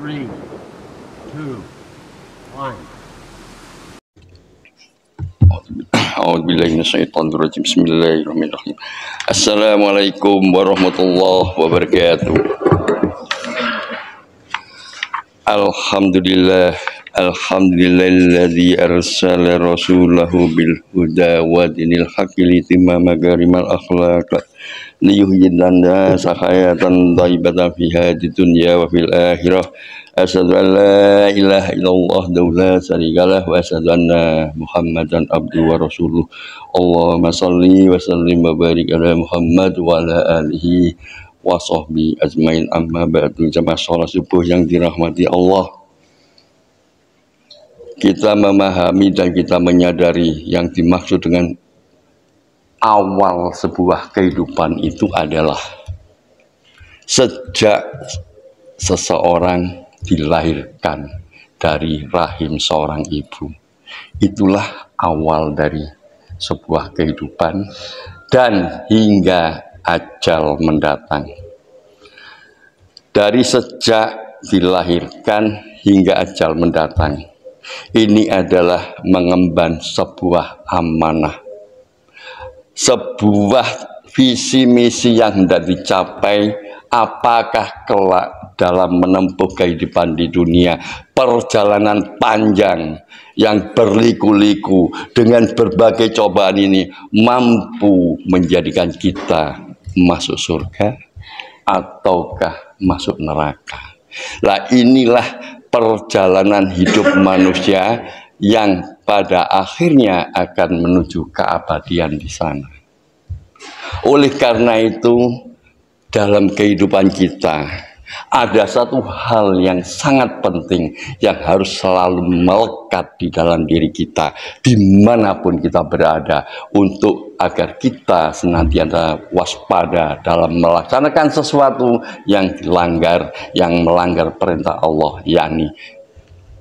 3, 2, 1. A'udzubillahi minasyaitonirrajim. Bismillahirrahmanirrahim. Assalamualaikum warahmatullahi wabarakatuh. Alhamdulilladzi arsala rasulahu bil huda wa dinil haqqi litimma magarimal akhlaq liyuhyidan nasa hayatan thayyibatan fi hadid dunya wa fil akhirah. Asyhadu an la ilaha illallah la syarikalah wa asyhadu anna Muhammadan abduhu wa rasuluh. Allahumma shalli wa sallim wa barik ala Muhammad wa ala alihi wa sahbihi ajmain. Amma ba'du. Jamaah salat subuh yang dirahmati Allah, kita memahami dan kita menyadari yang dimaksud dengan awal sebuah kehidupan itu adalah sejak seseorang dilahirkan dari rahim seorang ibu. Itulah awal dari sebuah kehidupan dan hingga ajal mendatang. Dari sejak dilahirkan hingga ajal mendatang, ini adalah mengemban sebuah amanah, sebuah visi misi yang hendak dicapai. Apakah kelak dalam menempuh kehidupan di dunia, perjalanan panjang yang berliku-liku dengan berbagai cobaan ini mampu menjadikan kita masuk surga ataukah masuk neraka? Lah inilah perjalanan hidup manusia yang pada akhirnya akan menuju keabadian di sana. Oleh karena itu, dalam kehidupan kita ada satu hal yang sangat penting yang harus selalu melekat di dalam diri kita dimanapun kita berada, untuk agar kita senantiasa waspada dalam melaksanakan sesuatu yang dilanggar, yang melanggar perintah Allah, yakni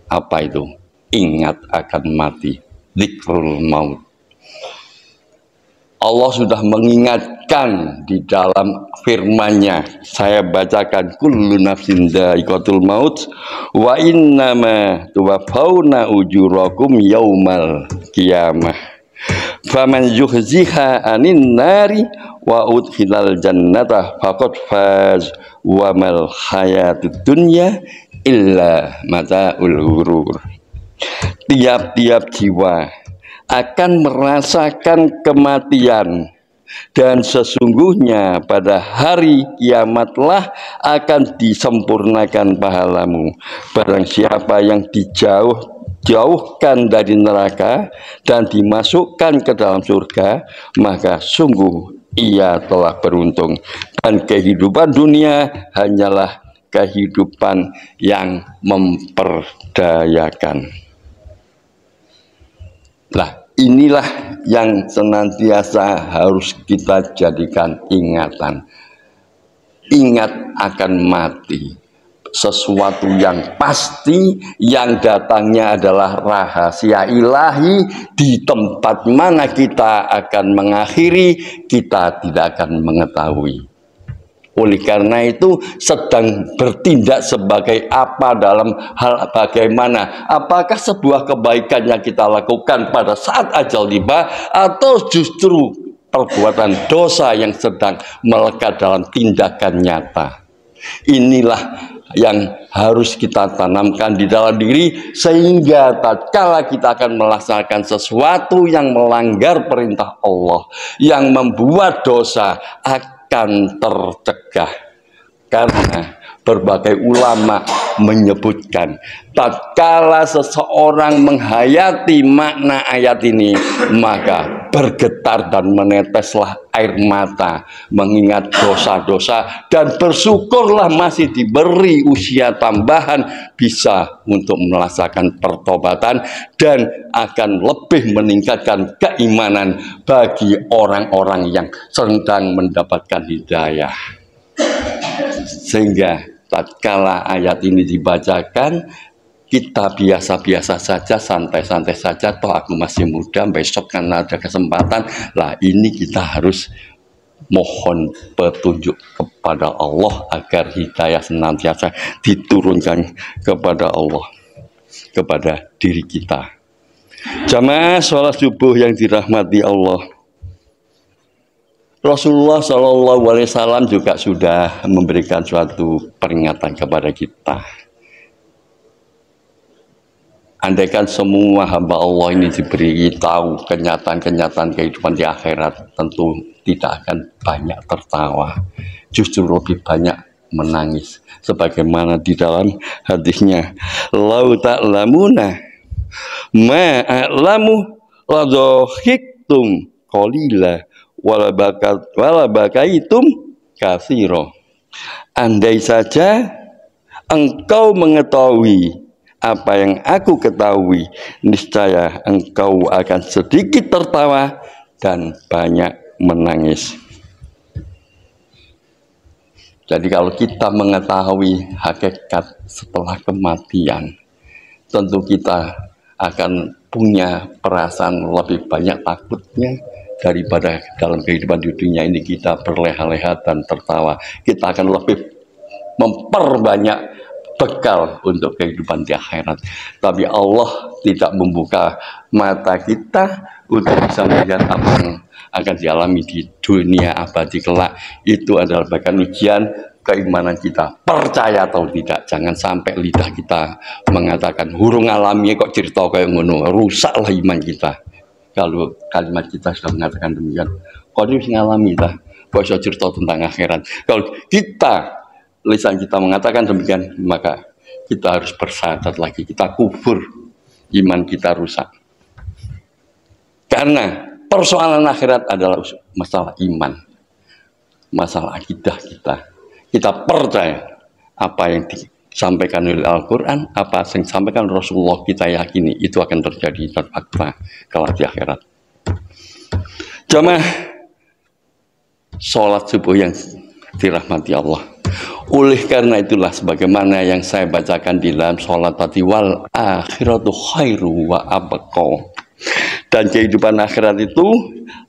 apa itu? Ingat akan mati, dzikrul maut. Allah sudah mengingatkan di dalam firman-Nya. Saya bacakan, kullu nafsin dha'iqatul maut wa innama tuwaffawna ujurakum yaumal qiyamah. Faman yuhziha 'anin nari wa udkhilal jannata faqad faz wa mal hayatud dunya illa mata'ul ghurur. Tiap-tiap jiwa akan merasakan kematian, dan sesungguhnya pada hari kiamatlah akan disempurnakan pahalamu. Barang siapa yang dijauhkan dari neraka dan dimasukkan ke dalam surga, maka sungguh ia telah beruntung. Dan kehidupan dunia hanyalah kehidupan yang memperdayakan. Lah, inilah yang senantiasa harus kita jadikan ingatan. Ingat akan mati, sesuatu yang pasti, yang datangnya adalah rahasia ilahi. Di tempat mana kita akan mengakhiri, kita tidak akan mengetahui. Oleh karena itu, sedang bertindak sebagai apa dalam hal bagaimana? Apakah sebuah kebaikan yang kita lakukan pada saat ajal tiba, atau justru perbuatan dosa yang sedang melekat dalam tindakan nyata? Inilah yang harus kita tanamkan di dalam diri, sehingga tatkala kita akan melaksanakan sesuatu yang melanggar perintah Allah, yang membuat dosa, akan tercegah. Karena berbagai ulama menyebutkan, tatkala seseorang menghayati makna ayat ini, maka bergetar dan meneteslah air mata mengingat dosa-dosa, dan bersyukurlah masih diberi usia tambahan bisa untuk melaksanakan pertobatan, dan akan lebih meningkatkan keimanan bagi orang-orang yang sedang mendapatkan hidayah. Sehingga tatkala ayat ini dibacakan, kita biasa-biasa saja, santai-santai saja, toh aku masih muda, besok kan ada kesempatan. Lah, ini kita harus mohon petunjuk kepada Allah agar hidayah senantiasa diturunkan kepada Allah, kepada diri kita. Jamaah sholat subuh yang dirahmati Allah, Rasulullah SAW juga sudah memberikan suatu peringatan kepada kita. Andaikan semua hamba Allah ini diberi tahu kenyataan-kenyataan kehidupan di akhirat, tentu tidak akan banyak tertawa, justru lebih banyak menangis. Sebagaimana di dalam hadisnya, "Lau ta'lamuna ma a'lamu la dhahiktum qalila wala bakaitum katsira." Andai saja engkau mengetahui apa yang aku ketahui, niscaya engkau akan sedikit tertawa dan banyak menangis. Jadi kalau kita mengetahui hakikat setelah kematian, tentu kita akan punya perasaan lebih banyak takutnya daripada dalam kehidupan di dunia ini kita berleha-leha dan tertawa. Kita akan lebih memperbanyak bekal untuk kehidupan di akhirat. Tapi Allah tidak membuka mata kita untuk bisa melihat apa yang akan dialami di dunia abadi kelak. Itu adalah bagian ujian keimanan kita, percaya atau tidak. Jangan sampai lidah kita mengatakan hurung alami kok cerita kayak ngono, rusaklah iman kita. Kalau kalimat kita sudah mengatakan demikian, kok dia ngalami lah, kok bisa cerita tentang akhirat. Kalau kita, lisan kita mengatakan demikian, maka kita harus bersyahadat lagi, kita kufur, iman kita rusak. Karena persoalan akhirat adalah masalah iman, masalah akidah kita. Kita percaya apa yang disampaikan oleh Al-Quran, apa yang disampaikan Rasulullah, kita yakini itu akan terjadi dan fakta kelak di akhirat. Jamaah sholat subuh yang dirahmati Allah, oleh karena itulah sebagaimana yang saya bacakan di dalam sholat tadi, wal akhiratu khairu wa abqa, dan kehidupan akhirat itu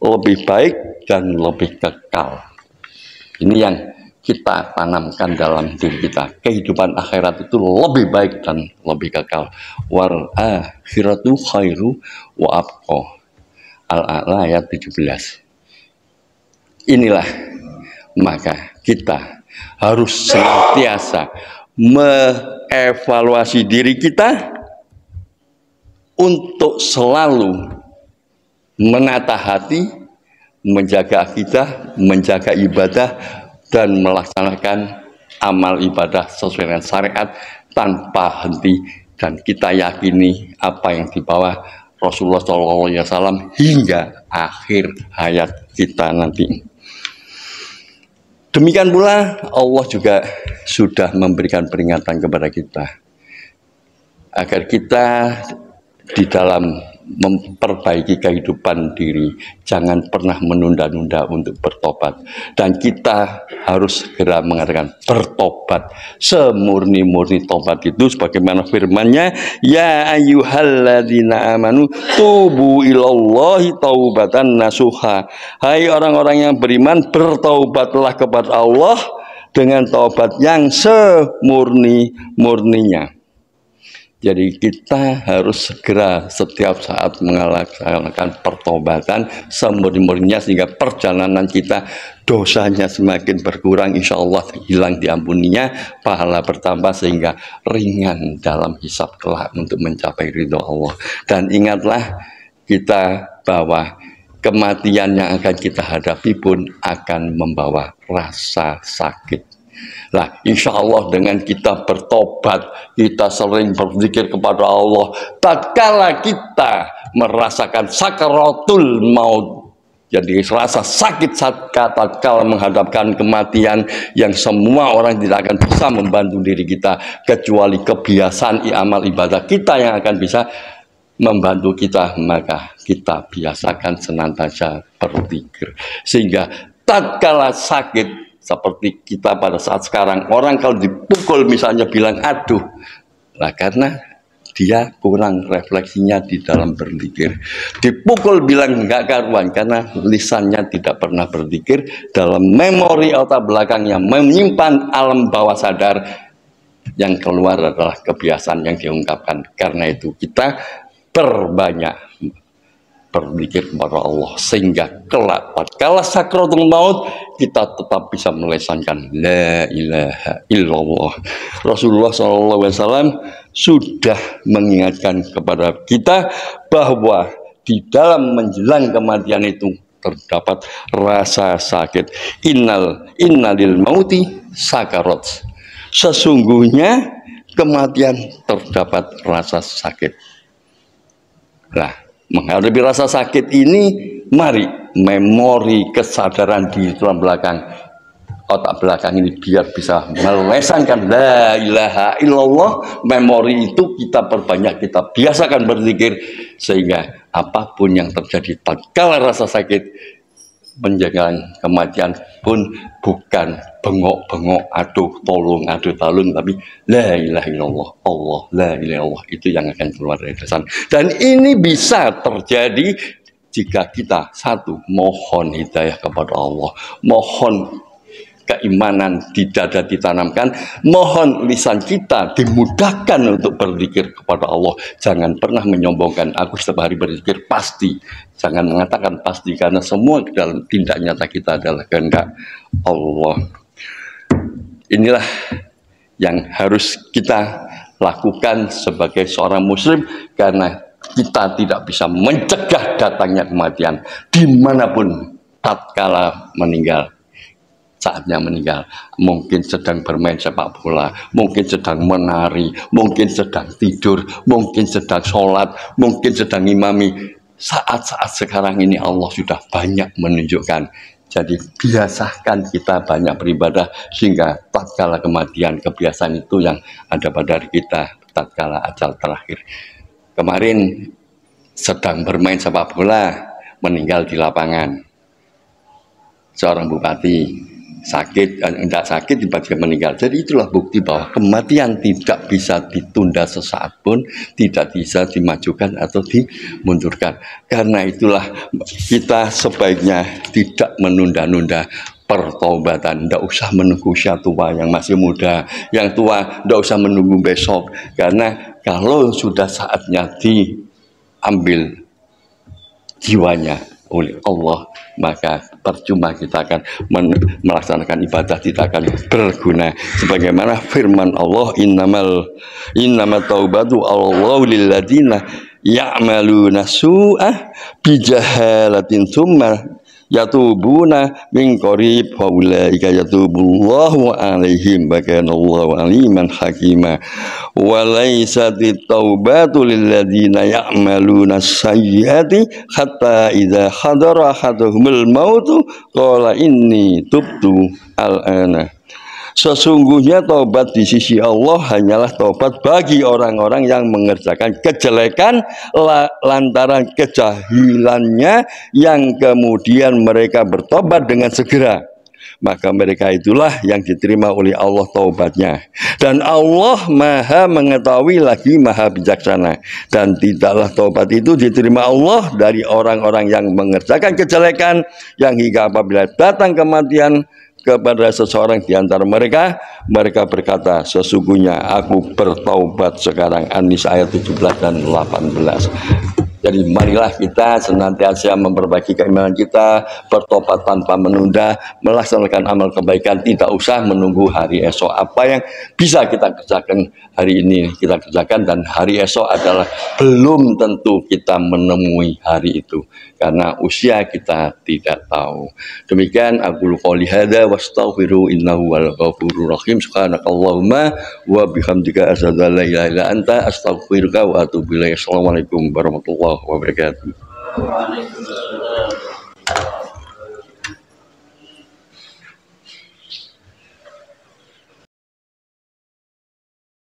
lebih baik dan lebih kekal. Ini yang kita tanamkan dalam diri kita, kehidupan akhirat itu lebih baik dan lebih kekal. Wal akhiratu khairu wa abqa, Al-A'la ayat 17. Inilah maka kita harus senantiasa mengevaluasi diri kita untuk selalu menata hati, menjaga akidah, menjaga ibadah, dan melaksanakan amal ibadah sesuai dengan syariat tanpa henti. Dan kita yakini apa yang dibawa Rasulullah SAW hingga akhir hayat kita nanti. Demikian pula Allah juga sudah memberikan peringatan kepada kita agar kita di dalam memperbaiki kehidupan diri jangan pernah menunda-nunda untuk bertobat, dan kita harus segera mengatakan bertobat semurni-murni. Tobat itu sebagaimana firman-Nya, ya ayyuhalladzina amanu tubu ilallahi taubatan nasuha, hai orang-orang yang beriman, bertaubatlah kepada Allah dengan taubat yang semurni-murninya. Jadi kita harus segera setiap saat melaksanakan pertobatan semurni-murninya, sehingga perjalanan kita dosanya semakin berkurang, insya Allah hilang diampuninya, pahala bertambah sehingga ringan dalam hisab kelak untuk mencapai ridho Allah. Dan ingatlah kita bahwa kematian yang akan kita hadapi pun akan membawa rasa sakit. Nah, insya Allah dengan kita bertobat, kita sering berzikir kepada Allah, tatkala kita merasakan sakaratul maut, jadi rasa sakit tatkala menghadapkan kematian yang semua orang tidak akan bisa membantu diri kita, kecuali kebiasaan amal ibadah kita yang akan bisa membantu kita, maka kita biasakan senantiasa berzikir, sehingga tatkala sakit seperti kita pada saat sekarang, orang kalau dipukul misalnya bilang aduh, lah karena dia kurang refleksinya di dalam berzikir. Dipukul bilang nggak karuan karena lisannya tidak pernah berzikir, dalam memori otak belakang yang menyimpan alam bawah sadar, yang keluar adalah kebiasaan yang diungkapkan. Karena itu kita perbanyak berzikir kepada Allah sehingga kelak tatkala sakratul maut kita tetap bisa melesankan la ilaha illallah. Rasulullah SAW sudah mengingatkan kepada kita bahwa di dalam menjelang kematian itu terdapat rasa sakit. Innalil mauti sakarat. Sesungguhnya kematian terdapat rasa sakit. Nah, menghadapi rasa sakit ini, mari memori kesadaran di tulang belakang, otak belakang ini biar bisa melesankan la ilaha illallah. Memori itu kita perbanyak, kita biasakan berzikir sehingga apapun yang terjadi tatkala rasa sakit menjelang kematian pun bukan bengok-bengok, aduh tolong, aduh talun, tapi la ilaha illallah, Allah, la ilaha illallah, itu yang akan keluar dari lisan. Dan ini bisa terjadi jika kita satu, mohon hidayah kepada Allah, mohon keimanan di dada ditanamkan, mohon lisan kita dimudahkan untuk berzikir kepada Allah. Jangan pernah menyombongkan, aku setiap hari berzikir, pasti. Jangan mengatakan pasti, karena semua dalam tindak nyata kita adalah kehendak Allah. Inilah yang harus kita lakukan sebagai seorang muslim, karena kita tidak bisa mencegah datangnya kematian dimanapun tatkala meninggal. Saatnya meninggal, mungkin sedang bermain sepak bola, mungkin sedang menari, mungkin sedang tidur, mungkin sedang sholat, mungkin sedang imami. Saat-saat sekarang ini Allah sudah banyak menunjukkan. Jadi biasakan kita banyak beribadah sehingga tatkala kematian, kebiasaan itu yang ada pada diri kita tatkala ajal terakhir. Kemarin sedang bermain sepak bola, meninggal di lapangan. Seorang bupati sakit, tidak sakit tiba-tiba meninggal. Jadi itulah bukti bahwa kematian tidak bisa ditunda sesaat pun, tidak bisa dimajukan atau dimundurkan. Karena itulah kita sebaiknya tidak menunda-nunda pertobatan. Tidak usah menunggu usia tua yang masih muda, yang tua tidak usah menunggu besok. Karena kalau sudah saatnya diambil jiwanya oleh Allah, maka percuma kita akan melaksanakan ibadah, tidak akan berguna. Sebagaimana firman Allah, innamat taubatu Allahu lilladzina ya'maluna su'ah bijahalatin tsumma yatubuna min qarib fa ulaika yatubullahu alaihim wa kana Allahu aliman hakima. Wa laysat taubatu lil ladzina ya'maluna sayyiati hatta idza hadara ahaduhumul mautu qala inni tubtu al-ana. Sesungguhnya taubat di sisi Allah hanyalah taubat bagi orang-orang yang mengerjakan kejelekan lantaran kejahilannya, yang kemudian mereka bertobat dengan segera. Maka mereka itulah yang diterima oleh Allah taubatnya. Dan Allah maha mengetahui lagi maha bijaksana. Dan tidaklah taubat itu diterima Allah dari orang-orang yang mengerjakan kejelekan, yang hingga apabila datang kematian kepada seseorang di antara mereka, mereka berkata, sesungguhnya aku bertaubat sekarang. An-Nisa ayat 17 dan 18. Jadi marilah kita senantiasa memperbaiki keimanan kita, bertobat tanpa menunda, melaksanakan amal kebaikan, tidak usah menunggu hari esok. Apa yang bisa kita kerjakan hari ini kita kerjakan, dan hari esok adalah belum tentu kita menemui hari itu, karena usia kita tidak tahu. Demikian aku qouli hadza wastaghfiru innahu wal ghafurur rahim. Subhanakallahumma wa bihamdika asyhadu an la ilaha illa anta astaghfiruka wa atubu ilaik. Assalamualaikum warahmatullahi wabarakatuh.